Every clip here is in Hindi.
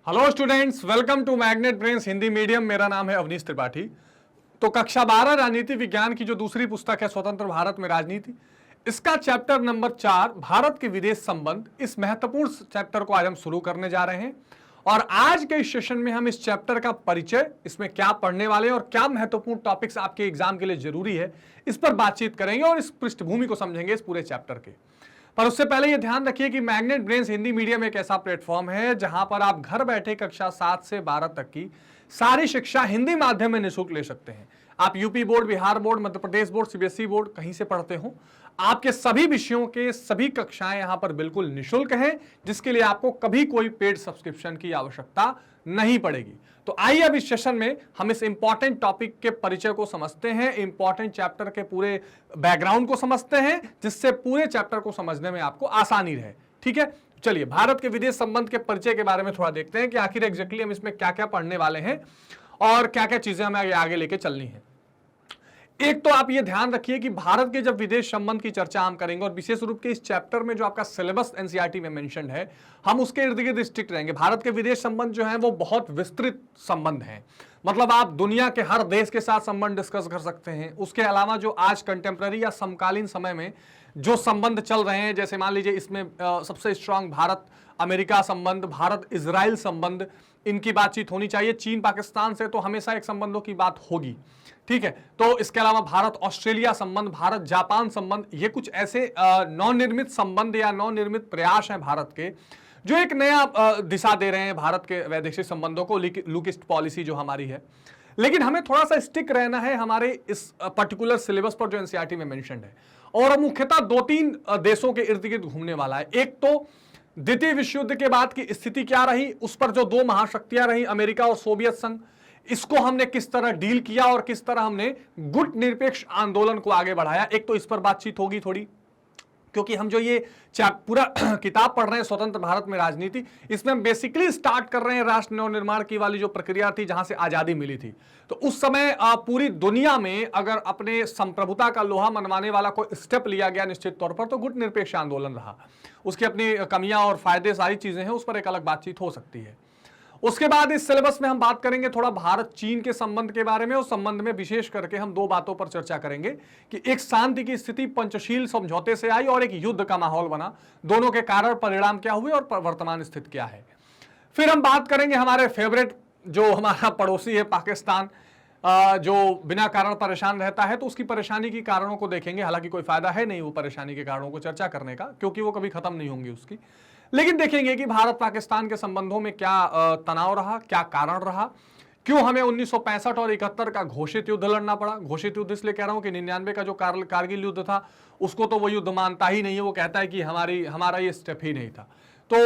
Hello students, welcome to Magnet Brains Hindi medium. मेरा नाम है अवनीश त्रिपाठी। तो कक्षा 12 राजनीति विज्ञान की जो दूसरी पुस्तक है स्वतंत्र भारत में राजनीति, इसका चैप्टर नंबर 4 भारत के विदेश संबंध, इस महत्वपूर्ण चैप्टर को आज हम शुरू करने जा रहे हैं। और आज के इस सेशन में हम इस चैप्टर का परिचय, इसमें क्या पढ़ने वाले हैं और क्या महत्वपूर्ण टॉपिक्स आपके एग्जाम के लिए जरूरी है, इस पर बातचीत करेंगे और इस पृष्ठभूमि को समझेंगे इस पूरे चैप्टर के। पर उससे पहले यह ध्यान रखिए कि मैग्नेट ब्रेन्स हिंदी मीडियम एक ऐसा प्लेटफॉर्म है जहां पर आप घर बैठे कक्षा 7 से 12 तक की सारी शिक्षा हिंदी माध्यम में निःशुल्क ले सकते हैं। आप UP board, Bihar board, Madhya Pradesh board, CBSE board कहीं से पढ़ते हो, आपके सभी विषयों के सभी कक्षाएं यहां पर बिल्कुल निःशुल्क हैं, जिसके लिए आपको कभी कोई पेड सब्सक्रिप्शन की आवश्यकता नहीं पड़ेगी। तो आइए अब इस सेशन में हम इस इंपॉर्टेंट टॉपिक के परिचय को समझते हैं, इंपॉर्टेंट चैप्टर के पूरे बैकग्राउंड को समझते हैं, जिससे पूरे चैप्टर को समझने में आपको आसानी रहे। ठीक है, चलिए भारत के विदेश संबंध के परिचय के बारे में थोड़ा देखते हैं कि आखिर एग्जैक्टली हम इसमें क्या क्या पढ़ने वाले हैं और क्या क्या चीजें हमें आगे लेके चलनी है। एक तो आप ये ध्यान रखिए कि भारत के जब विदेश संबंध की चर्चा हम करेंगे और विशेष रूप के इस चैप्टर में जो आपका सिलेबस एनसीईआरटी में मेंशन है, हम उसके इर्द गिर्द स्ट्रिक्ट रहेंगे। भारत के विदेश संबंध जो है वो बहुत विस्तृत संबंध है, मतलब आप दुनिया के हर देश के साथ संबंध डिस्कस कर सकते हैं। उसके अलावा जो आज कंटेम्प्रेरी या समकालीन समय में जो संबंध चल रहे हैं, जैसे मान लीजिए इसमें सबसे स्ट्रांग भारत अमेरिका संबंध, भारत इजराइल संबंध, इनकी बातचीत होनी चाहिए। चीन पाकिस्तान से तो हमेशा एक संबंधों की बात होगी। ठीक है, तो इसके अलावा भारत ऑस्ट्रेलिया संबंध, भारत जापान संबंध, ये कुछ ऐसे नवनिर्मित संबंध या नवनिर्मित प्रयास हैं भारत के, जो एक नया दिशा दे रहे हैं भारत के वैदेशिक संबंधों को, लुकिस्ट पॉलिसी जो हमारी है। लेकिन हमें थोड़ा सा स्टिक रहना है हमारे इस पर्टिकुलर सिलेबस पर जो एनसीईआरटी में मेंशन्ड है, और मुख्यतः 2-3 देशों के इर्द गिर्द घूमने वाला है। एक तो द्वितीय विश्व युद्ध के बाद की स्थिति क्या रही, उस पर जो 2 महाशक्तियां रही, अमेरिका और सोवियत संघ, इसको हमने किस तरह डील किया और किस तरह हमने गुट निरपेक्ष आंदोलन को आगे बढ़ाया। एक तो इस पर बातचीत होगी थोड़ी, क्योंकि हम जो ये पूरा किताब पढ़ रहे हैं स्वतंत्र भारत में राजनीति, इसमें हम बेसिकली स्टार्ट कर रहे हैं राष्ट्र नवनिर्माण की वाली जो प्रक्रिया थी, जहां से आजादी मिली थी। तो उस समय पूरी दुनिया में अगर अपने संप्रभुता का लोहा मनवाने वाला कोई स्टेप लिया गया निश्चित तौर पर, तो गुट निरपेक्ष आंदोलन रहा। उसकी अपनी कमियां और फायदे सारी चीजें हैं, उस पर एक अलग बातचीत हो सकती है। उसके बाद इस सिलेबस में हम बात करेंगे थोड़ा भारत चीन के संबंध के बारे में। उस संबंध में विशेष करके हम 2 बातों पर चर्चा करेंगे कि एक शांति की स्थिति पंचशील समझौते से आई और एक युद्ध का माहौल बना, दोनों के कारण परिणाम क्या हुए और वर्तमान स्थिति क्या है। फिर हम बात करेंगे हमारे फेवरेट जो हमारा पड़ोसी है पाकिस्तान, जो बिना कारण परेशान रहता है, तो उसकी परेशानी के कारणों को देखेंगे। हालांकि कोई फायदा है नहीं वो परेशानी के कारणों को चर्चा करने का, क्योंकि वो कभी खत्म नहीं होंगी उसकी। लेकिन देखेंगे कि भारत पाकिस्तान के संबंधों में क्या तनाव रहा, क्या कारण रहा, क्यों हमें 1965 और 71 का घोषित युद्ध लड़ना पड़ा। घोषित युद्ध इसलिए कह रहा हूं कि 99 का जो कारगिल युद्ध था, उसको तो वो युद्ध मानता ही नहीं है, वो कहता है कि हमारा ये स्टेप ही नहीं था। तो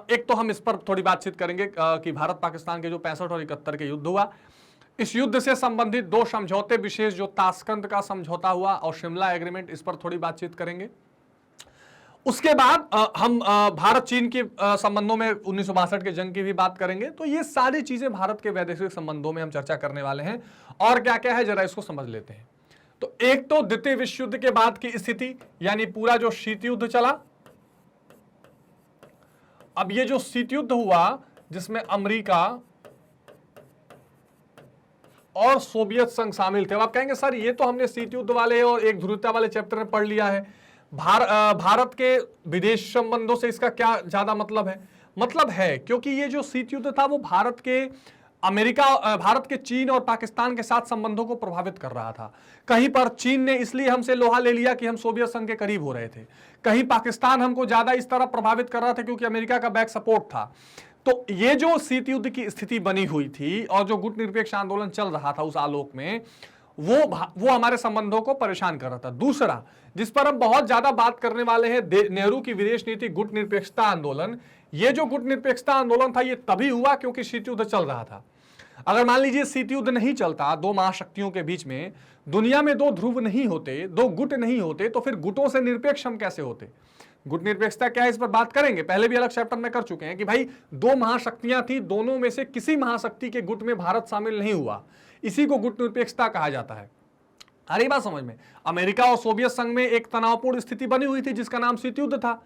एक तो हम इस पर थोड़ी बातचीत करेंगे कि भारत पाकिस्तान के जो 65 और 71 के युद्ध हुआ, इस युद्ध से संबंधित 2 समझौते विशेष, जो ताशकंद का समझौता हुआ और शिमला एग्रीमेंट, इस पर थोड़ी बातचीत करेंगे। उसके बाद हम भारत चीन के संबंधों में 1962 के जंग की भी बात करेंगे। तो ये सारी चीजें भारत के वैदेशिक संबंधों में हम चर्चा करने वाले हैं। और क्या क्या है जरा इसको समझ लेते हैं। तो एक तो द्वितीय विश्व युद्ध के बाद की स्थिति, यानी पूरा जो शीत युद्ध चला। अब ये जो शीत युद्ध हुआ, जिसमें अमेरिका और सोवियत संघ शामिल थे। आप कहेंगे सर ये तो हमने शीत युद्ध वाले और एक ध्रुवीयता वाले चैप्टर में पढ़ लिया है, भारत के विदेश संबंधों से इसका क्या ज्यादा मतलब है? मतलब है क्योंकि ये जो शीत युद्ध था वो भारत के चीन और पाकिस्तान के साथ संबंधों को प्रभावित कर रहा था। कहीं पर चीन ने इसलिए हमसे लोहा ले लिया कि हम सोवियत संघ के करीब हो रहे थे, कहीं पाकिस्तान हमको ज्यादा इस तरह प्रभावित कर रहा था क्योंकि अमेरिका का बैक सपोर्ट था। तो ये जो शीत युद्ध की स्थिति बनी हुई थी और जो गुट निरपेक्ष आंदोलन चल रहा था, उस आलोक में वो हमारे संबंधों को परेशान कर रहा था। दूसरा जिस पर हम बहुत ज्यादा बात करने वाले हैं, नेहरू की विदेश नीति, गुट निरपेक्षता आंदोलन। ये जो गुट निरपेक्षता आंदोलन था, ये तभी हुआ क्योंकि शीत युद्ध चल रहा था। अगर मान लीजिए शीत युद्ध नहीं चलता, 2 महाशक्तियों के बीच में दुनिया में 2 ध्रुव नहीं होते, 2 गुट नहीं होते, तो फिर गुटों से निरपेक्ष हम कैसे होते? गुट निरपेक्षता क्या है, इस पर बात करेंगे। पहले भी अलग चैप्टर में कर चुके हैं कि भाई 2 महाशक्तियां थी, दोनों में से किसी महाशक्ति के गुट में भारत शामिल नहीं हुआ, इसी को गुट निरपेक्षता कहा जाता है। आ रही बात समझ में? अमेरिका और सोवियत संघ में एक तनावपूर्ण स्थिति बनी हुई थी जिसका नाम शीत युद्ध था।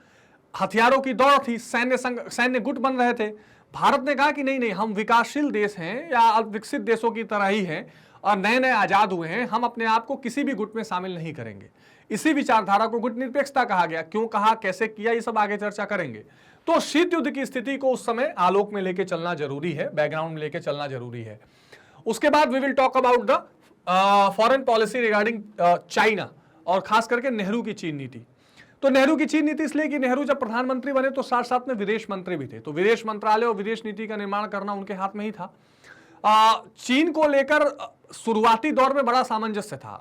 हथियारों की दौड़ थी, सैन्य गुट बन रहे थे। भारत ने कहा कि नहीं नहीं, हम विकासशील देश हैं या विकसित देशों की तरह ही हैं और नए नए आजाद हुए हैं, हम अपने आप को किसी भी गुट में शामिल नहीं करेंगे। इसी विचारधारा को गुट निरपेक्षता कहा गया। क्यों कहा, कैसे किया, ये सब आगे चर्चा करेंगे। तो शीत युद्ध की स्थिति को उस समय आलोक में लेके चलना जरूरी है, बैकग्राउंड में लेके चलना जरूरी है। उसके बाद we will talk about the foreign policy regarding China और खास करके नेहरू की चीन नीति। तो नेहरू की चीन नीति इसलिए कि नेहरू जब प्रधानमंत्री बने तो साथ साथ में विदेश मंत्री भी थे, तो विदेश मंत्रालय और विदेश नीति का निर्माण करना उनके हाथ में ही था। चीन को लेकर शुरुआती दौर में बड़ा सामंजस्य था।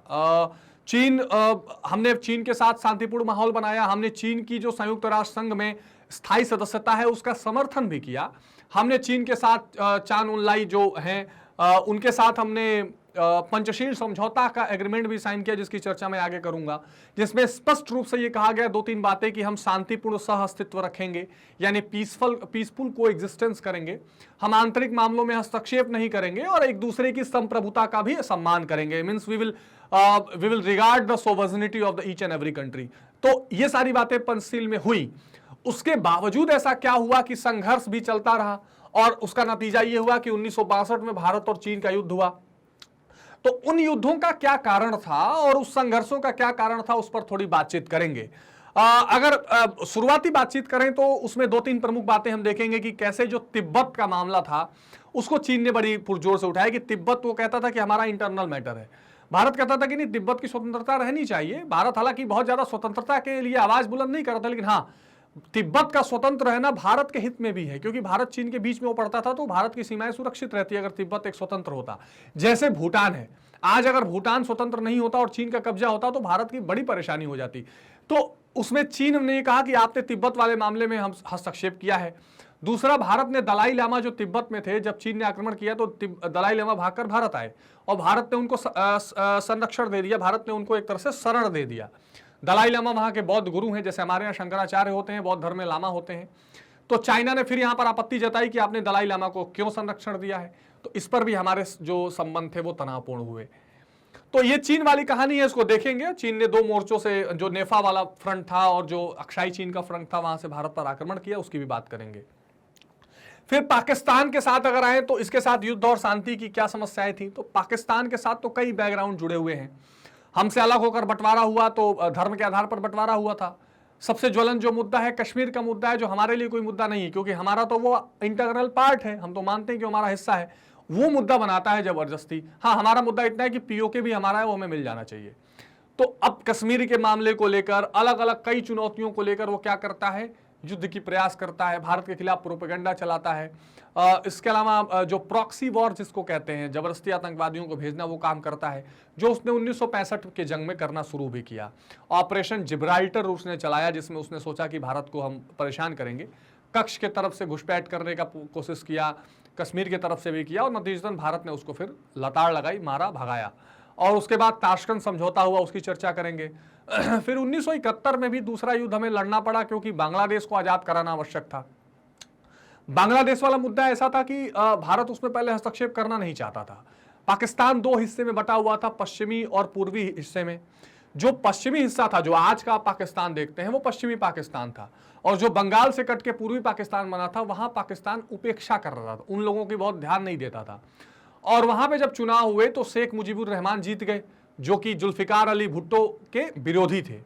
हमने चीन के साथ शांतिपूर्ण माहौल बनाया, हमने चीन की जो संयुक्त राष्ट्र संघ में स्थायी सदस्यता है उसका समर्थन भी किया। हमने चीन के साथ चान उनलाई जो हैं उनके साथ हमने पंचशील समझौता का एग्रीमेंट भी साइन किया, जिसकी चर्चा मैं आगे करूंगा, जिसमें स्पष्ट रूप से ये कहा गया 2-3 बातें कि हम शांतिपूर्ण सह अस्तित्व रखेंगे, यानी पीसफुल को एग्जिस्टेंस करेंगे, हम आंतरिक मामलों में हस्तक्षेप नहीं करेंगे और एक दूसरे की संप्रभुता का भी सम्मान करेंगे। Means we will regard the sovereignty of the each and every country. तो ये सारी बातें पंचशील में हुई। उसके बावजूद ऐसा क्या हुआ कि संघर्ष भी चलता रहा और उसका नतीजा ये हुआ कि 1962 में भारत और चीन का युद्ध हुआ। तो उन युद्धों का क्या कारण था और उस संघर्षों का क्या कारण था, उस पर थोड़ी बातचीत करेंगे। अगर शुरुआती बातचीत करें तो उसमें 2-3 प्रमुख बातें हम देखेंगे कि कैसे जो तिब्बत का मामला था उसको चीन ने बड़ी पुरजोर से उठाया कि तिब्बत वो कहता था कि हमारा इंटरनल मैटर है। भारत कहता था कि नहीं, तिब्बत की स्वतंत्रता रहनी चाहिए। भारत हालांकि बहुत ज्यादा स्वतंत्रता के लिए आवाज बुलंद नहीं कर रहा था, लेकिन हाँ, तिब्बत का स्वतंत्र रहना भारत के हित में भी है, क्योंकि भारत चीन के बीच में वो पड़ता था तो भारत की सीमाएं सुरक्षित रहती अगर तिब्बत एक स्वतंत्र होता। जैसे भूटान है, आज अगर भूटान स्वतंत्र नहीं होता और चीन का कब्जा होता तो भारत की बड़ी परेशानी हो जाती। तो उसमें चीन ने कहा कि आपने तिब्बत वाले मामले में हम हस्तक्षेप किया है। दूसरा, भारत ने दलाई लामा जो तिब्बत में थे, जब चीन ने आक्रमण किया तो दलाई लामा भागकर भारत आए और भारत ने उनको संरक्षण दे दिया, भारत ने उनको एक तरह से शरण दे दिया। दलाई लामा वहां के बौद्ध गुरु हैं, जैसे हमारे यहाँ शंकराचार्य होते हैं, बौद्ध धर्म में लामा होते हैं। तो चाइना ने फिर यहाँ पर आपत्ति जताई कि आपने दलाई लामा को क्यों संरक्षण दिया है। तो इस पर भी हमारे जो संबंध थे वो तनावपूर्ण हुए। तो ये चीन वाली कहानी है, इसको देखेंगे। चीन ने 2 मोर्चों से, जो नेफा वाला फ्रंट था और जो अक्साई चीन का फ्रंट था, वहां से भारत पर आक्रमण किया, उसकी भी बात करेंगे। फिर पाकिस्तान के साथ अगर आए तो इसके साथ युद्ध और शांति की क्या समस्याएं थी। तो पाकिस्तान के साथ तो कई बैकग्राउंड जुड़े हुए हैं। हमसे अलग होकर बंटवारा हुआ तो धर्म के आधार पर बंटवारा हुआ था। सबसे ज्वलंत जो मुद्दा है कश्मीर का मुद्दा है, जो हमारे लिए कोई मुद्दा नहीं है, क्योंकि हमारा तो वो इंटीग्रल पार्ट है, हम तो मानते हैं कि हमारा हिस्सा है। वो मुद्दा बनाता है जबरदस्ती। हाँ, हमारा मुद्दा इतना है कि पीओके भी हमारा है, वो हमें मिल जाना चाहिए। तो अब कश्मीर के मामले को लेकर, अलग अलग कई चुनौतियों को लेकर वो क्या करता है, युद्ध की प्रयास करता है, भारत के खिलाफ प्रोपेगेंडा चलाता है। इसके अलावा जो प्रॉक्सी वॉर जिसको कहते हैं, जबरदस्ती आतंकवादियों को भेजना, वो काम करता है, जो उसने 1965 के जंग में करना शुरू भी किया। ऑपरेशन जिब्राल्टर उसने चलाया, जिसमें उसने सोचा कि भारत को हम परेशान करेंगे। कक्ष के तरफ से घुसपैठ करने का कोशिश किया, कश्मीर की तरफ से भी किया और नतीजतन भारत ने उसको फिर लताड़ लगाई, मारा, भगाया। और उसके बाद ताशकंद समझौता हुआ, उसकी चर्चा करेंगे। फिर 1971 में भी दूसरा युद्ध हमें लड़ना पड़ा, क्योंकि बांग्लादेश को आजाद कराना आवश्यक था। बांग्लादेश वाला मुद्दा ऐसा था कि भारत उसमें पहले हस्तक्षेप करना नहीं चाहता था। पाकिस्तान 2 हिस्से में बटा हुआ था, पश्चिमी और पूर्वी हिस्से में। जो पश्चिमी हिस्सा था, जो आज का पाकिस्तान देखते हैं, वो पश्चिमी पाकिस्तान था, और जो बंगाल से कट के पूर्वी पाकिस्तान बना था, वहां पाकिस्तान उपेक्षा कर रहा था, उन लोगों की बहुत ध्यान नहीं देता था। और वहां पे जब चुनाव हुए तो शेख मुजीबुर रहमान जीत गए, जो कि जुल्फिकार अली भुट्टो के विरोधी थे,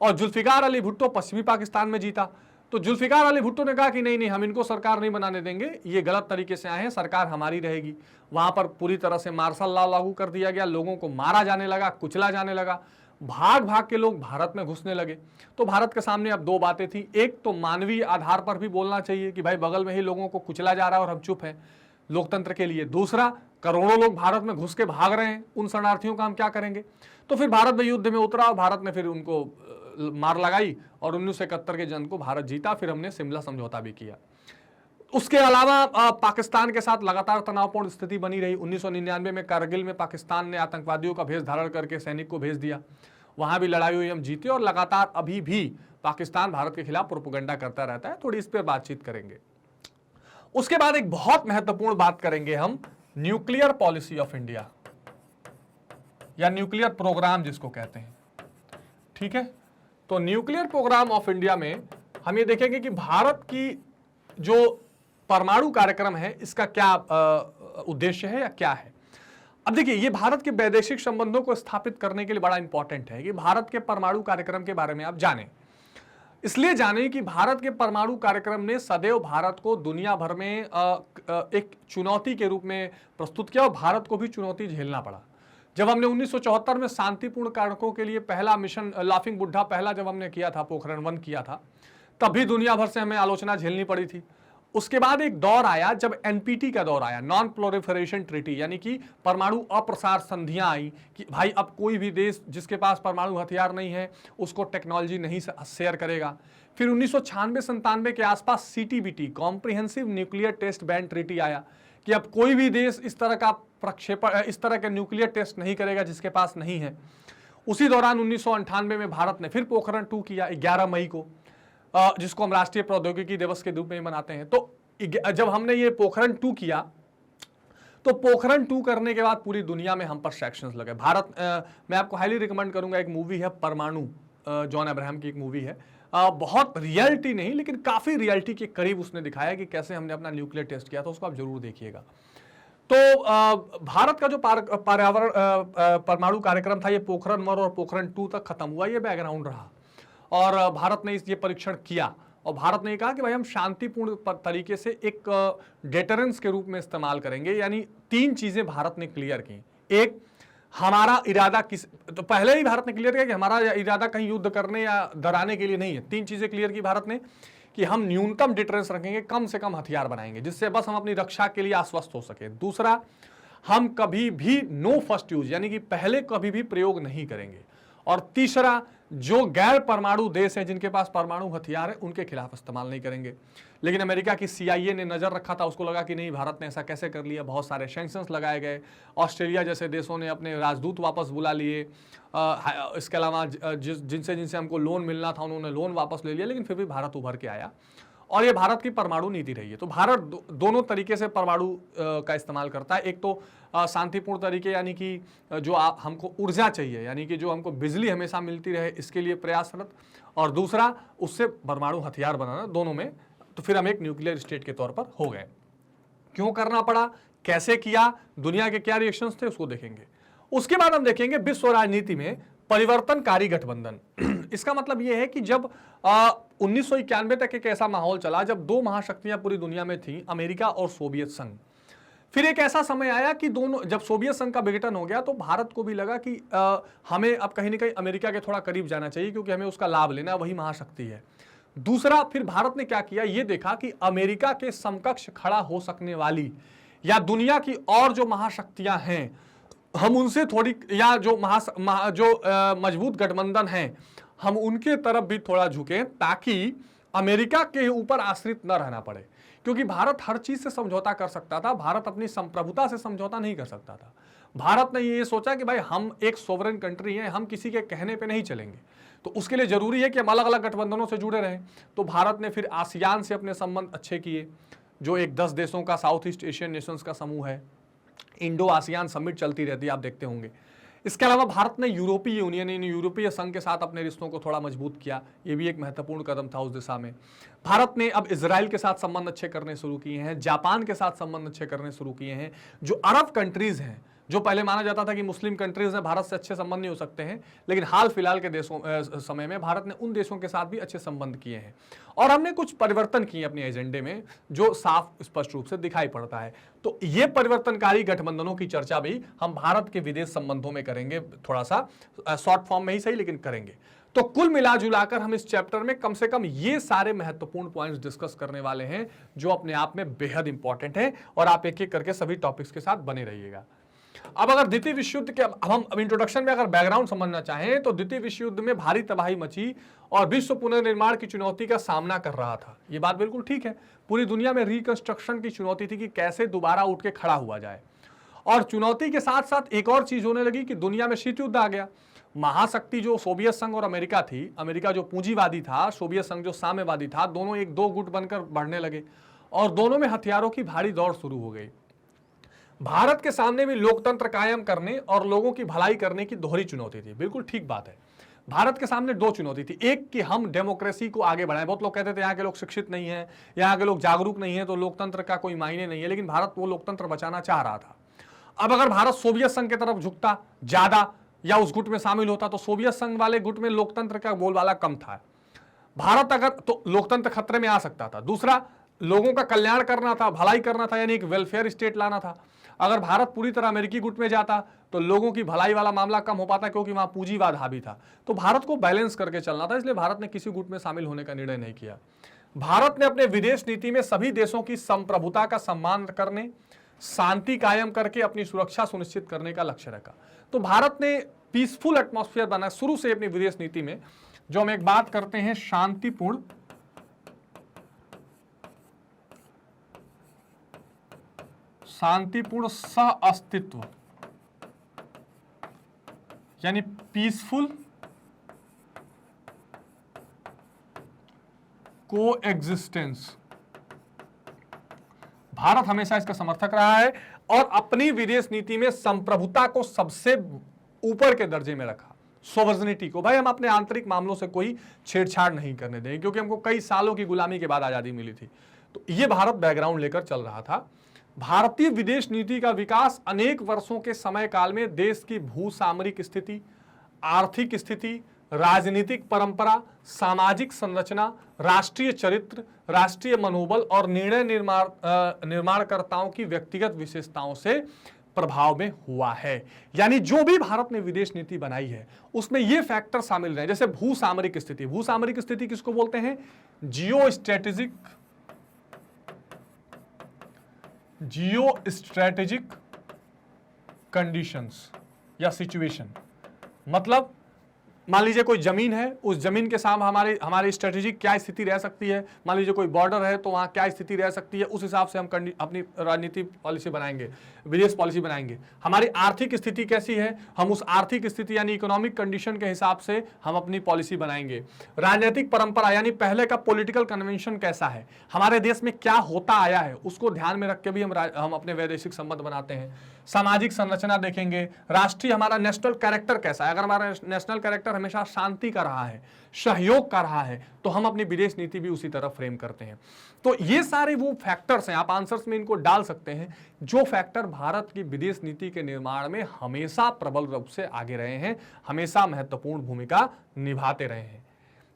और जुल्फिकार अली भुट्टो पश्चिमी पाकिस्तान में जीता। तो जुल्फिकार अली भुट्टो ने कहा कि नहीं नहीं, हम इनको सरकार नहीं बनाने देंगे, ये गलत तरीके से आए हैं, सरकार हमारी रहेगी। वहां पर पूरी तरह से मार्शल लॉ लागू कर दिया गया, लोगों को मारा जाने लगा, कुचला जाने लगा, भाग भाग के लोग भारत में घुसने लगे। तो भारत के सामने अब 2 बातें थी। एक तो मानवीय आधार पर भी बोलना चाहिए कि भाई बगल में ही लोगों को कुचला जा रहा है और हम चुप हैं लोकतंत्र के लिए। दूसरा, करोड़ों लोग भारत में घुस के भाग रहे हैं, उन शरणार्थियों का हम क्या करेंगे। तो फिर भारत में युद्ध में उतरा और भारत ने फिर उनको मार लगाई और 1971 के जंग को भारत जीता। फिर हमने शिमला समझौता भी किया। उसके अलावा पाकिस्तान के साथ लगातार तनावपूर्ण स्थिति बनी रही। 1999 में कारगिल में पाकिस्तान ने आतंकवादियों का भेष धारण करके सैनिक को भेज दिया, वहां भी लड़ाई हुई, हम जीते। और लगातार अभी भी पाकिस्तान भारत के खिलाफ प्रोपेगेंडा करता रहता है। थोड़ी इस पर बातचीत करेंगे। उसके बाद एक बहुत महत्वपूर्ण बात करेंगे हम, न्यूक्लियर पॉलिसी ऑफ इंडिया या न्यूक्लियर प्रोग्राम जिसको कहते हैं। ठीक है, तो न्यूक्लियर प्रोग्राम ऑफ इंडिया में हम ये देखेंगे कि भारत की जो परमाणु कार्यक्रम है इसका क्या उद्देश्य है या क्या है। अब देखिए, ये भारत के वैदेशिक संबंधों को स्थापित करने के लिए बड़ा इंपॉर्टेंट है कि भारत के परमाणु कार्यक्रम के बारे में आप जानें। इसलिए जानें कि भारत के परमाणु कार्यक्रम ने सदैव भारत को दुनिया भर में एक चुनौती के रूप में प्रस्तुत किया और भारत को भी चुनौती झेलना पड़ा। जब हमने 1974 में शांतिपूर्ण कारकों के लिए पहला मिशन लाफिंग बुड्ढा पहला जब हमने किया था, पोखरण 1 किया था, तब भी दुनिया भर से हमें आलोचना झेलनी पड़ी थी। उसके बाद एक दौर आया जब एनपीटी का दौर आया, नॉन प्रोलिफरेशन ट्रीटी, यानी कि परमाणु अप्रसार संधियां आई कि भाई अब कोई भी देश जिसके पास परमाणु हथियार नहीं है उसको टेक्नोलॉजी नहीं शेयर करेगा। फिर 1996-97 के आसपास CTBT, comprehensive nuclear test ban treaty आया कि अब कोई भी देश इस तरह का प्रक्षेपण, इस तरह के न्यूक्लियर टेस्ट नहीं करेगा जिसके पास नहीं है। उसी दौरान 1998 में भारत ने फिर पोखरण 2 किया 11 मई को, जिसको हम राष्ट्रीय प्रौद्योगिकी दिवस के रूप में मनाते हैं। तो जब हमने ये पोखरण 2 किया तो पोखरण 2 करने के बाद पूरी दुनिया में हम पर सैंक्शंस लगे। भारत, मैं आपको हाईली रिकमेंड करूंगा, एक मूवी है परमाणु, जॉन अब्राहम की एक मूवी है, बहुत रियलिटी नहीं लेकिन काफी रियलिटी के करीब उसने दिखाया कि कैसे हमने अपना न्यूक्लियर टेस्ट किया था, उसको आप जरूर देखिएगा। तो भारत का जो पर्यावरण परमाणु कार्यक्रम था ये पोखरण 1 और पोखरण 2 तक खत्म हुआ, ये बैकग्राउंड रहा और भारत ने ये परीक्षण किया और भारत ने कहा कि भाई हम शांतिपूर्ण तरीके से एक डेटरेंस के रूप में इस्तेमाल करेंगे। यानी 3 चीजें भारत ने क्लियर की। एक, हमारा इरादा तो पहले ही भारत ने क्लियर किया कि हमारा इरादा कहीं युद्ध करने या डराने के लिए नहीं है। 3 चीजें क्लियर की भारत ने कि हम न्यूनतम डिटरेंस रखेंगे, कम से कम हथियार बनाएंगे जिससे बस हम अपनी रक्षा के लिए आश्वस्त हो सके। दूसरा, हम कभी भी नो फर्स्ट यूज, यानी कि पहले कभी भी प्रयोग नहीं करेंगे। और तीसरा, जो गैर परमाणु देश हैं जिनके पास परमाणु हथियार है उनके खिलाफ इस्तेमाल नहीं करेंगे। लेकिन अमेरिका की CIA ने नजर रखा था, उसको लगा कि नहीं भारत ने ऐसा कैसे कर लिया, बहुत सारे सैंक्शंस लगाए गए। ऑस्ट्रेलिया जैसे देशों ने अपने राजदूत वापस बुला लिए, इसके अलावा जिनसे हमको लोन मिलना था उन्होंने लोन वापस ले लिया, लेकिन फिर भी भारत उभर के आया और ये भारत की परमाणु नीति रही है। तो भारत दोनों तरीके से परमाणु का इस्तेमाल करता है। एक तो शांतिपूर्ण तरीके, यानी कि जो हमको ऊर्जा चाहिए, यानी कि जो हमको बिजली हमेशा मिलती रहे इसके लिए प्रयासरत, और दूसरा उससे परमाणु हथियार बनाना, दोनों में। तो फिर हम एक न्यूक्लियर स्टेट के तौर पर हो गए। क्यों करना पड़ा, कैसे किया, दुनिया के क्या रिएक्शंस थे, उसको देखेंगे। उसके बाद हम देखेंगे विश्व राजनीति में परिवर्तनकारी गठबंधन। इसका मतलब यह है कि जब 1991 तक एक ऐसा माहौल चला जब 2 महाशक्तियां पूरी दुनिया में थी, अमेरिका और सोवियत संघ। फिर एक ऐसा समय आया कि दोनों, जब सोवियत संघ का विघटन हो गया तो भारत को भी लगा कि हमें अब कहीं ना कहीं अमेरिका के थोड़ा करीब जाना चाहिए क्योंकि हमें उसका लाभ लेना, वही महाशक्ति है। दूसरा, फिर भारत ने क्या किया, ये देखा कि अमेरिका के समकक्ष खड़ा हो सकने वाली या दुनिया की और जो महाशक्तियां हैं हम उनसे थोड़ी, या जो मजबूत गठबंधन है हम उनके तरफ भी थोड़ा झुकें ताकि अमेरिका के ऊपर आश्रित न रहना पड़े। क्योंकि भारत हर चीज से समझौता कर सकता था, भारत अपनी संप्रभुता से समझौता नहीं कर सकता था। भारत ने ये सोचा कि भाई हम एक सोवरेन कंट्री हैं, हम किसी के कहने पे नहीं चलेंगे, तो उसके लिए जरूरी है कि हम अलग अलग गठबंधनों से जुड़े रहें। तो भारत ने फिर आसियान से अपने संबंध अच्छे किए, जो एक 10 देशों का साउथ ईस्ट एशियन नेशंस का समूह है। इंडो आसियान समिट चलती रहती है, आप देखते होंगे। इसके अलावा भारत ने यूरोपीय यूनियन, यूरोपीय संघ के साथ अपने रिश्तों को थोड़ा मजबूत किया, ये भी एक महत्वपूर्ण कदम था उस दिशा में। भारत ने अब इजराइल के साथ संबंध अच्छे करने शुरू किए हैं, जापान के साथ संबंध अच्छे करने शुरू किए हैं। जो अरब कंट्रीज हैं, जो पहले माना जाता था कि मुस्लिम कंट्रीज हैं, भारत से अच्छे संबंध नहीं हो सकते हैं, लेकिन हाल फिलहाल के समय में भारत ने उन देशों के साथ भी अच्छे संबंध किए हैं। और हमने कुछ परिवर्तन किए अपने एजेंडे में जो साफ स्पष्ट रूप से दिखाई पड़ता है। तो ये परिवर्तनकारी गठबंधनों की चर्चा भी हम भारत के विदेश संबंधों में करेंगे, थोड़ा सा शॉर्ट फॉर्म में ही सही, लेकिन करेंगे। तो कुल मिला जुलाकर हम इस चैप्टर में कम से कम ये सारे महत्वपूर्ण पॉइंट्स डिस्कस करने वाले हैं जो अपने आप में बेहद इंपॉर्टेंट है, और आप एक एक करके सभी टॉपिक्स के साथ बने रहिएगा। अब अगर द्वितीय विश्व युद्ध के हम इंट्रोडक्शन में अगर बैकग्राउंड समझना चाहें तो द्वितीय विश्व युद्ध में भारी तबाही मची और विश्व पुनर्निर्माण की चुनौती का सामना कर रहा था। ये बात बिल्कुल ठीक है, पूरी दुनिया में रिकंस्ट्रक्शन की चुनौती थी कि कैसे दोबारा उठ के खड़ा हुआ जाए। और चुनौती के साथ साथ एक और चीज होने लगी कि दुनिया में शीत युद्ध आ गया। महाशक्ति जो सोवियत संघ और अमेरिका थी, अमेरिका जो पूंजीवादी था, सोवियत संघ जो साम्यवादी था, दोनों एक दो गुट बनकर बढ़ने लगे और दोनों में हथियारों की भारी दौड़ शुरू हो गई। भारत के सामने भी लोकतंत्र कायम करने और लोगों की भलाई करने की दोहरी चुनौती थी। बिल्कुल ठीक बात है, भारत के सामने दो चुनौती थी। एक कि हम डेमोक्रेसी को आगे बढ़ाएं। बहुत लोग कहते थे यहाँ के लोग शिक्षित नहीं हैं, यहाँ के लोग जागरूक नहीं है, तो लोकतंत्र का कोई मायने नहीं है, लेकिन भारत वो लोकतंत्र बचाना चाह रहा था। अब अगर भारत सोवियत संघ की तरफ झुकता ज्यादा या उस गुट में शामिल होता तो सोवियत संघ वाले गुट में लोकतंत्र का बोलबाला कम था। भारत अगर तो लोकतंत्र खतरे में आ सकता था। दूसरा, लोगों का कल्याण करना था, भलाई करना था, यानी एक वेलफेयर स्टेट लाना था। अगर भारत पूरी तरह अमेरिकी गुट में जाता तो लोगों की भलाई वाला मामला कम हो पाता, क्योंकि वहां पूंजीवाद हावी था। तो भारत को बैलेंस करके चलना था, इसलिए भारत ने किसी गुट में शामिल होने का निर्णय नहीं किया। भारत ने अपने विदेश नीति में सभी देशों की संप्रभुता का सम्मान करने, शांति कायम करके अपनी सुरक्षा सुनिश्चित करने का लक्ष्य रखा। तो भारत ने पीसफुल एटमॉस्फेयर बना शुरू से अपनी विदेश नीति में। जो हम एक बात करते हैं शांतिपूर्ण सह अस्तित्व, यानी पीसफुल को एग्जिस्टेंस, भारत हमेशा इसका समर्थक रहा है और अपनी विदेश नीति में संप्रभुता को सबसे ऊपर के दर्जे में रखा। सोवर्निटी को, भाई हम अपने आंतरिक मामलों से कोई छेड़छाड़ नहीं करने देंगे, क्योंकि हमको कई सालों की गुलामी के बाद आजादी मिली थी। तो ये भारत बैकग्राउंड लेकर चल रहा था। भारतीय विदेश नीति का विकास अनेक वर्षों के समय काल में देश की भूसामरिक स्थिति, आर्थिक स्थिति, राजनीतिक परंपरा, सामाजिक संरचना, राष्ट्रीय चरित्र, राष्ट्रीय मनोबल और निर्णय निर्माणकर्ताओं की व्यक्तिगत विशेषताओं से प्रभाव में हुआ है। यानी जो भी भारत ने विदेश नीति बनाई है उसमें ये फैक्टर शामिल रहे। जैसे भूसामरिक स्थिति, भूसामरिक स्थिति किसको बोलते हैं? जियो स्ट्रेटेजिक कंडीशंस या सिचुएशन। मतलब मान लीजिए कोई जमीन है, उस जमीन के सामने हमारी स्ट्रेटेजिक क्या स्थिति रह सकती है। मान लीजिए कोई बॉर्डर है तो वहां क्या स्थिति रह सकती है, उस हिसाब से हम अपनी राजनीति पॉलिसी बनाएंगे, विदेश पॉलिसी बनाएंगे। हमारी आर्थिक स्थिति कैसी है, हम उस आर्थिक स्थिति यानी इकोनॉमिक कंडीशन के हिसाब से हम अपनी पॉलिसी बनाएंगे। राजनीतिक परंपरा यानी पहले का पॉलिटिकल कन्वेंशन कैसा है, हमारे देश में क्या होता आया है, उसको ध्यान में रख के भी हम अपने वैदेशिक संबंध बनाते हैं। सामाजिक संरचना देखेंगे, राष्ट्रीय हमारा नेशनल कैरेक्टर कैसा है। अगर हमारा नेशनल कैरेक्टर हमेशा शांति का रहा है, सहयोग का रहा है, तो हम अपनी विदेश नीति भी उसी तरह फ्रेम करते हैं। तो ये सारे वो फैक्टर्स हैं, आप आंसर्स में इनको डाल सकते हैं, जो फैक्टर भारत की विदेश नीति के निर्माण में हमेशा प्रबल रूप से आगे रहे हैं, हमेशा महत्वपूर्ण भूमिका निभाते रहे हैं।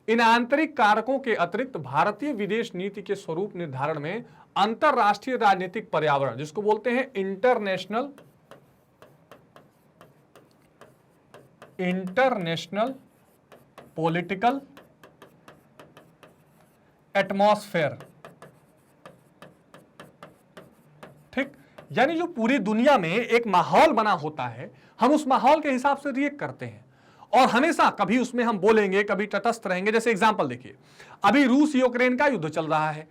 इन आंतरिक कारकों के अतिरिक्त भारतीय विदेश नीति के स्वरूप निर्धारण में अंतरराष्ट्रीय राजनीतिक पर्यावरण, जिसको बोलते हैं इंटरनेशनल पॉलिटिकल एटमॉस्फेयर, ठीक, यानी जो पूरी दुनिया में एक माहौल बना होता है, हम उस माहौल के हिसाब से रिएक्ट करते हैं और हमेशा कभी उसमें हम बोलेंगे, कभी तटस्थ रहेंगे। जैसे एग्जांपल देखिए, अभी रूस यूक्रेन का युद्ध चल रहा है।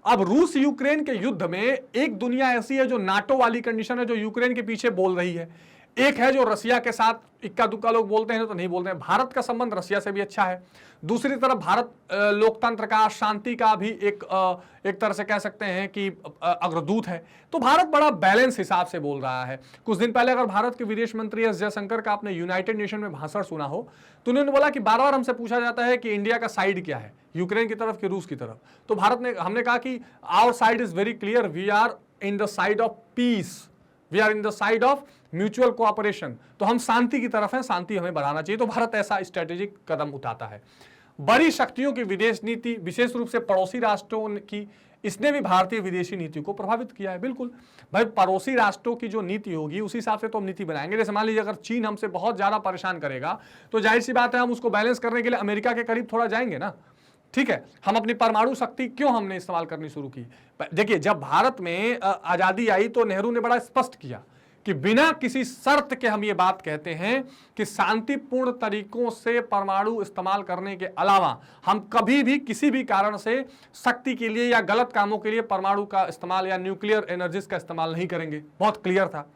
अब रूस यूक्रेन के युद्ध में एक दुनिया ऐसी है जो नाटो वाली कंडीशन है, जो यूक्रेन के पीछे बोल रही है। एक है जो रसिया के साथ इक्का दुक्का लोग बोलते हैं तो नहीं बोलते हैं। भारत का संबंध रसिया से भी अच्छा है। दूसरी तरफ भारत लोकतंत्र का, शांति का भी एक तरह से कह सकते हैं कि अग्रदूत है। तो भारत बड़ा बैलेंस हिसाब से बोल रहा है। कुछ दिन पहले अगर भारत के विदेश मंत्री एस जयशंकर का आपने यूनाइटेड नेशन में भाषण सुना हो तो उन्होंने बोला कि बार बार हमसे पूछा जाता है कि इंडिया का साइड क्या है, यूक्रेन की तरफ कि रूस की तरफ। तो हमने कहा कि our side is very clear, we are in the side of peace, we are in the side of mutual cooperation. तो हम शांति की तरफ हैं, शांति हमें बढ़ाना चाहिए। तो भारत ऐसा स्ट्रेटेजिक कदम उठाता है। बड़ी शक्तियों की विदेश नीति, विशेष रूप से पड़ोसी राष्ट्रों की, इसने भी भारतीय विदेशी नीति को प्रभावित किया है। बिल्कुल भाई, पड़ोसी राष्ट्रों की जो नीति होगी उसी हिसाब से तो हम नीति बनाएंगे। जैसे मान लीजिए अगर चीन हमसे बहुत ज्यादा परेशान करेगा तो जाहिर सी बात है हम उसको बैलेंस करने के लिए अमेरिका के करीब थोड़ा जाएंगे ना। ठीक है, हम अपनी परमाणु शक्ति क्यों हमने इस्तेमाल करनी शुरू की। देखिए, जब भारत में आजादी आई तो नेहरू ने बड़ा स्पष्ट किया कि बिना किसी शर्त के हम ये बात कहते हैं कि शांतिपूर्ण तरीकों से परमाणु इस्तेमाल करने के अलावा हम कभी भी किसी भी कारण से शक्ति के लिए या गलत कामों के लिए परमाणु का इस्तेमाल या न्यूक्लियर एनर्जीज का इस्तेमाल नहीं करेंगे। बहुत क्लियर था।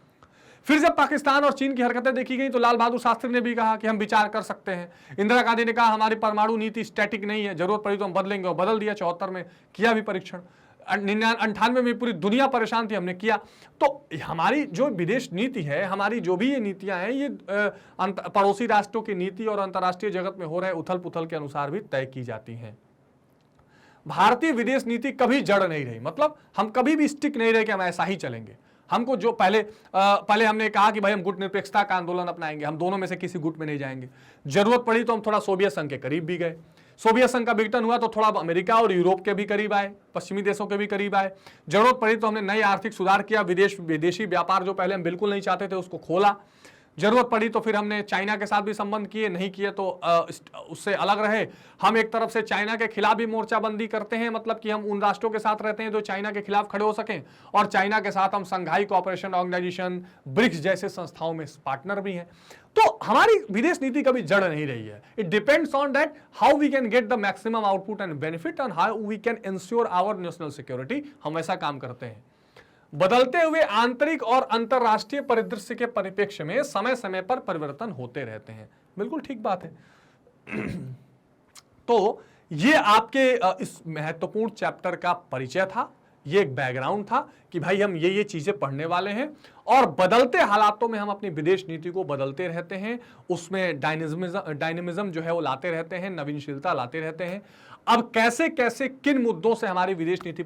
फिर जब पाकिस्तान और चीन की हरकतें देखी गई तो लाल बहादुर शास्त्री ने भी कहा कि हम विचार कर सकते हैं। इंदिरा गांधी ने कहा हमारी परमाणु नीति स्टैटिक नहीं है, जरूरत पड़ी तो हम बदलेंगे, और बदल दिया। 74 में किया भी परीक्षण। 98 में पूरी दुनिया परेशान थी, हमने किया। तो हमारी जो विदेश नीति है, हमारी जो भी ये नीतियां हैं, ये पड़ोसी राष्ट्रों की नीति और अंतर्राष्ट्रीय जगत में हो रहे उथल पुथल के अनुसार भी तय की जाती हैं। भारतीय विदेश नीति कभी जड़ नहीं रही, मतलब हम कभी भी स्टिक नहीं रहे कि हम ऐसा ही चलेंगे। हमको जो पहले हमने कहा कि भाई हम गुट निरपेक्षता का आंदोलन अपनाएंगे, हम दोनों में से किसी गुट में नहीं जाएंगे। जरूरत पड़ी तो हम थोड़ा सोवियत संघ के करीब भी गए, सोवियत संघ का विघटन हुआ तो थोड़ा अमेरिका और यूरोप के भी करीब आए, पश्चिमी देशों के भी करीब आए। जरूरत पड़ी तो हमने नई आर्थिक सुधार किया, विदेशी व्यापार जो पहले हम बिल्कुल नहीं चाहते थे उसको खोला। जरूरत पड़ी तो फिर हमने चाइना के साथ भी संबंध किए, नहीं किए तो उससे अलग रहे। हम एक तरफ से चाइना के खिलाफ भी मोर्चाबंदी करते हैं, मतलब कि हम उन राष्ट्रों के साथ रहते हैं जो चाइना के खिलाफ खड़े हो सकें, और चाइना के साथ हम संघाई कोऑपरेशन ऑर्गेनाइजेशन, ब्रिक्स जैसे संस्थाओं में पार्टनर भी हैं। तो हमारी विदेश नीति कभी जड़ नहीं रही है। It depends on that how we can get the maximum output and benefit and how we can ensure our national security. हम ऐसा काम करते हैं। बदलते हुए आंतरिक और अंतरराष्ट्रीय परिदृश्य के परिप्रेक्ष्य में समय समय पर परिवर्तन होते रहते हैं। बिल्कुल ठीक बात है। तो ये आपके इस महत्वपूर्ण चैप्टर का परिचय था, ये एक बैकग्राउंड था कि भाई हम ये चीजें पढ़ने वाले हैं और बदलते हालातों में हम अपनी विदेश नीति को बदलते रहते हैं, उसमें डायनेमिज्म जो है वो लाते रहते हैं, नवीनशीलता लाते रहते हैं। अब कैसे कैसे किन मुद्दों से हमारी विदेश नीति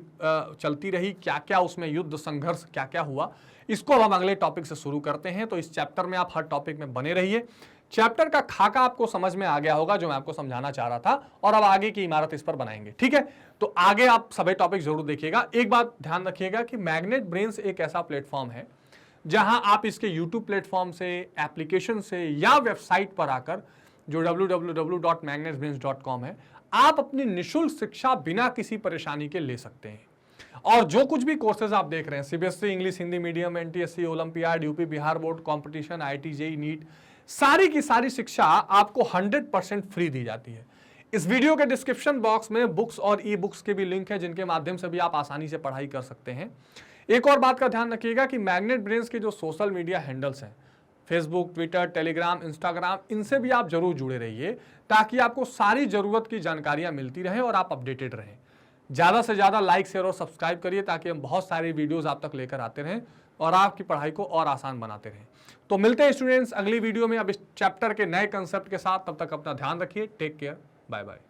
चलती रही, क्या क्या उसमें युद्ध संघर्ष क्या क्या हुआ, इसको अब हम अगले टॉपिक से शुरू करते हैं। तो इस चैप्टर में आप हर टॉपिक में बने रहिए। चैप्टर का खाका आपको समझ में आ गया होगा जो मैं आपको समझाना चाह रहा था, और अब आगे की इमारत इस पर बनाएंगे। ठीक है, तो आगे आप सभी टॉपिक जरूर देखिएगा। एक बात ध्यान रखिएगा कि मैग्नेट ब्रेन्स एक ऐसा प्लेटफॉर्म है जहां आप इसके यूट्यूब प्लेटफॉर्म से, एप्लीकेशन से या वेबसाइट पर आकर जो www.magnetbrains.com है, आप अपनी निःशुल्क शिक्षा बिना किसी परेशानी के ले सकते हैं। और जो कुछ भी कोर्सेज आप देख रहे हैं, CBSE English Hindi medium, NTSC, olympiad, UP Bihar board competition, IIT, JEE, NEET, सारी की सारी शिक्षा आपको 100% फ्री दी जाती है। इस वीडियो के डिस्क्रिप्शन बॉक्स में बुक्स और ई बुक्स के भी लिंक है जिनके माध्यम से भी आप आसानी से पढ़ाई कर सकते हैं। एक और बात का ध्यान रखिएगा कि मैग्नेट ब्रेन्स के जो सोशल मीडिया हैंडल्स हैं, फेसबुक, ट्विटर, टेलीग्राम, इंस्टाग्राम, इनसे भी आप जरूर जुड़े रहिए ताकि आपको सारी जरूरत की जानकारियां मिलती रहें और आप अपडेटेड रहें। ज़्यादा से ज़्यादा लाइक, शेयर और सब्सक्राइब करिए ताकि हम बहुत सारी वीडियोस आप तक लेकर आते रहें और आपकी पढ़ाई को और आसान बनाते रहें। तो मिलते हैं स्टूडेंट्स अगली वीडियो में अब इस चैप्टर के नए कंसेप्ट के साथ। तब तक अपना ध्यान रखिए। Take care, bye bye.